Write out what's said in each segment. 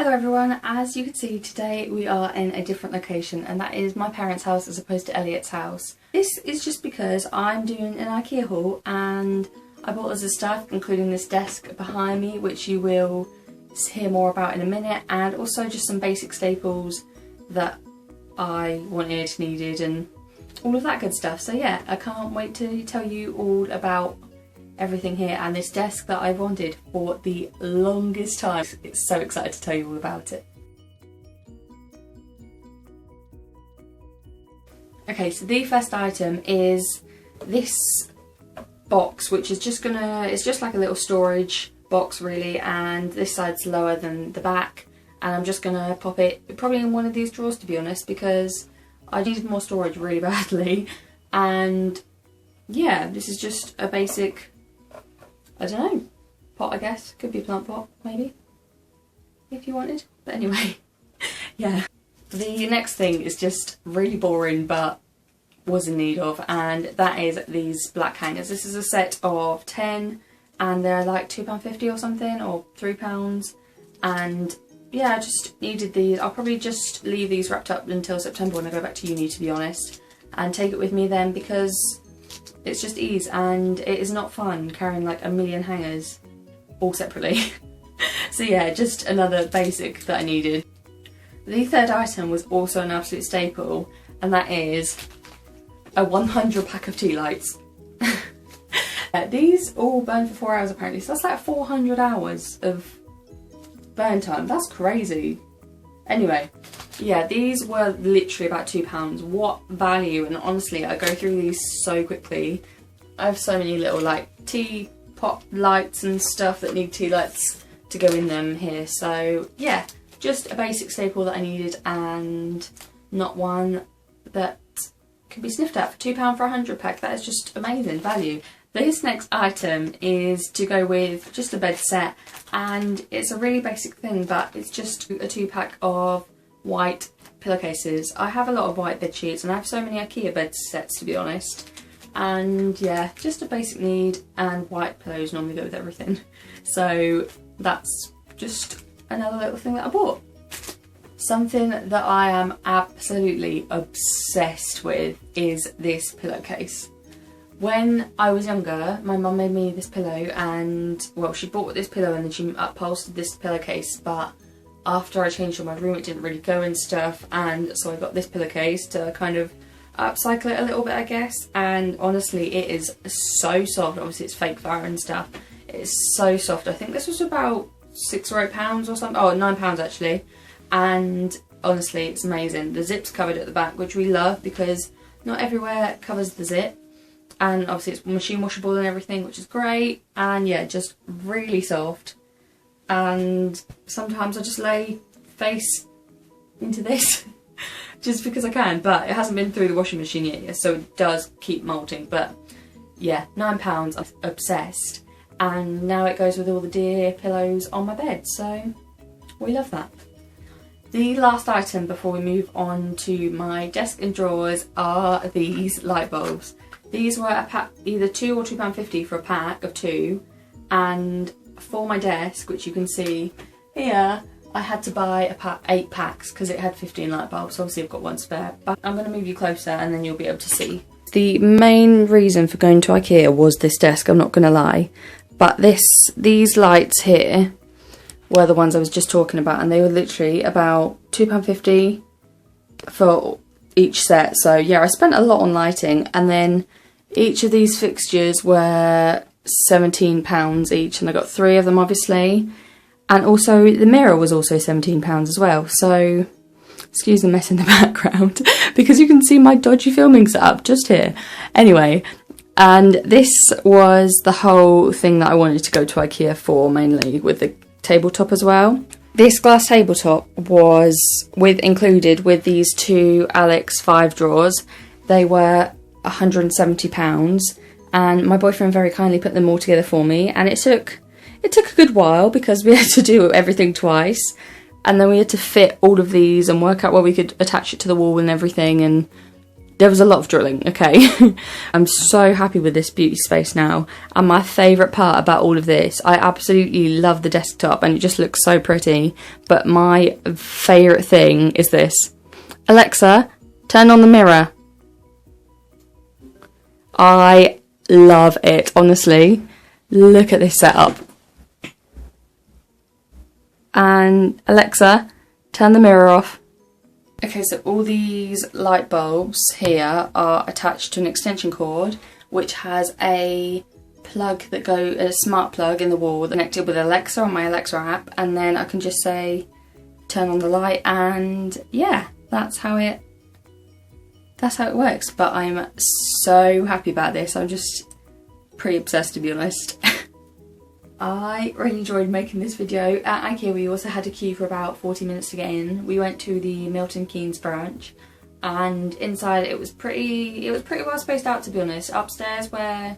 Hello everyone, as you can see today we are in a different location and that is my parents' house as opposed to Elliot's house. This is just because I'm doing an Ikea haul and I bought loads of stuff including this desk behind me which you will hear more about in a minute, and also just some basic staples that I wanted, needed and all of that good stuff. So yeah, I can't wait to tell you all about everything here and this desk that I've wanted for the longest time. It's so excited to tell you all about it. Okay, so the first item is this box, which is just it's just like a little storage box really, and this side's lower than the back, and I'm just gonna pop it probably in one of these drawers, to be honest, because I needed more storage really badly. And yeah, this is just a basic, I don't know, pot I guess. Could be a plant pot, maybe, if you wanted. But anyway, yeah. The next thing is just really boring but was in need of, and that is these black hangers. This is a set of 10 and they're like £2.50 or something, or £3. And yeah, I just needed these. I'll probably just leave these wrapped up until September when I go back to uni, to be honest, and take it with me then, because it's just ease and it is not fun carrying like a million hangers all separately. So yeah, just another basic that I needed. The third item was also an absolute staple, and that is a 100 pack of tea lights. These all burn for 4 hours apparently, so that's like 400 hours of burn time. That's crazy. Anyway, yeah, these were literally about £2. What value, and honestly I go through these so quickly. I have so many little like teapot lights and stuff that need tea lights to go in them here, so yeah, just a basic staple that I needed and not one that can be sniffed at. For £2 for a 100 pack, that is just amazing value. This next item is to go with just a bed set, and it's a really basic thing, but it's just a 2-pack of white pillowcases. I have a lot of white bed sheets and I have so many Ikea bed sets, to be honest, and yeah, just a basic need, and white pillows normally go with everything. So that's just another little thing that I bought. Something that I am absolutely obsessed with is this pillowcase. When I was younger, my mum made me this pillow, and well, she bought this pillow and then she upholstered this pillowcase, but after I changed all my room it didn't really go and stuff, and so I got this pillowcase to kind of upcycle it a little bit, I guess. And honestly, it is so soft. Obviously it's fake fur and stuff. It is so soft. I think this was about £6 or £8 or something. Oh, £9 actually. And honestly, it's amazing. The zip's covered at the back, which we love because not everywhere covers the zip. And obviously it's machine washable and everything, which is great. And yeah, just really soft. And sometimes I just lay face into this just because I can, but it hasn't been through the washing machine yet, so it does keep molting. But yeah, £9, I'm obsessed. And now it goes with all the dear pillows on my bed, so we love that. The last item before we move on to my desk and drawers are these light bulbs. These were a pack, either £2 or £2.50 for a pack of 2, and for my desk, which you can see here, I had to buy a pack, 8 packs, because it had 15 light bulbs, so obviously I've got one spare. But I'm going to move you closer and then you'll be able to see. The main reason for going to Ikea was this desk, I'm not going to lie. But these lights here were the ones I was just talking about, and they were literally about £2.50 for each set. So yeah, I spent a lot on lighting, and then each of these fixtures were £17 each, and I got 3 of them obviously. And also the mirror was also £17 as well. So excuse the mess in the background because you can see my dodgy filming setup just here. Anyway, and this was the whole thing that I wanted to go to Ikea for, mainly with the tabletop as well. This glass tabletop was included with these 2 Alex 5 drawers. They were £170, and my boyfriend very kindly put them all together for me, and it took a good while because we had to do everything twice, and then we had to fit all of these and work out where we could attach it to the wall and everything, and there was a lot of drilling, okay? I'm so happy with this beauty space now. And my favourite part about all of this, I absolutely love the desktop and it just looks so pretty. But my favourite thing is this. Alexa, turn on the mirror. I love it, honestly. Look at this setup. And Alexa, turn the mirror off. Okay, so all these light bulbs here are attached to an extension cord which has a plug that a smart plug in the wall connected with Alexa on my Alexa app, and then I can just say turn on the light, and yeah, that's how it works. But I'm so happy about this. I'm just pretty obsessed, to be honest. I really enjoyed making this video. At Ikea we also had to queue for about 40 minutes to get in. We went to the Milton Keynes branch, and inside it was pretty well spaced out, to be honest. Upstairs where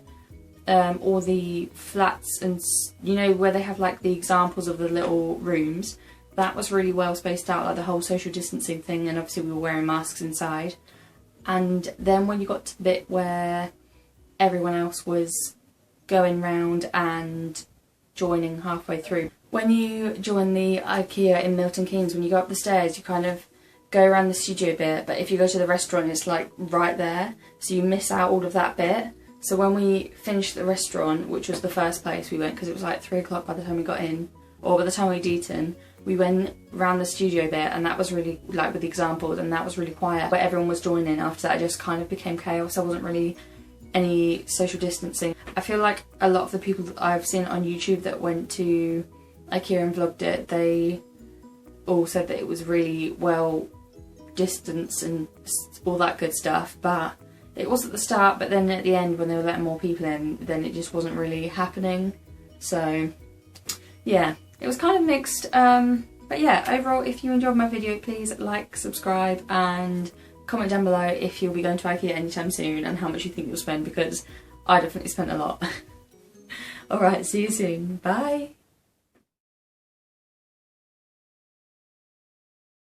all the flats and, you know, where they have like the examples of the little rooms, that was really well spaced out, like the whole social distancing thing, and obviously we were wearing masks inside. And then when you got to the bit where everyone else was going round and joining halfway through. When you join the Ikea in Milton Keynes, when you go up the stairs, you kind of go around the studio bit, but if you go to the restaurant, it's like right there, so you miss out all of that bit. So when we finished the restaurant, which was the first place we went, because it was like 3 o'clock by the time we got in, or by the time we'd eaten, we went round the studio bit, and that was really, like with the examples, and that was really quiet, but everyone was joining. After that it just kind of became chaos. There wasn't really any social distancing. I feel like a lot of the people that I've seen on YouTube that went to Ikea and vlogged it, they all said that it was really well distanced and all that good stuff, but it was at the start, but then at the end when they were letting more people in, then it just wasn't really happening. So yeah, it was kind of mixed, but yeah, overall, if you enjoyed my video, please like, subscribe, and comment down below if you'll be going to Ikea anytime soon and how much you think you'll spend, because I definitely spent a lot. Alright, see you soon. Bye!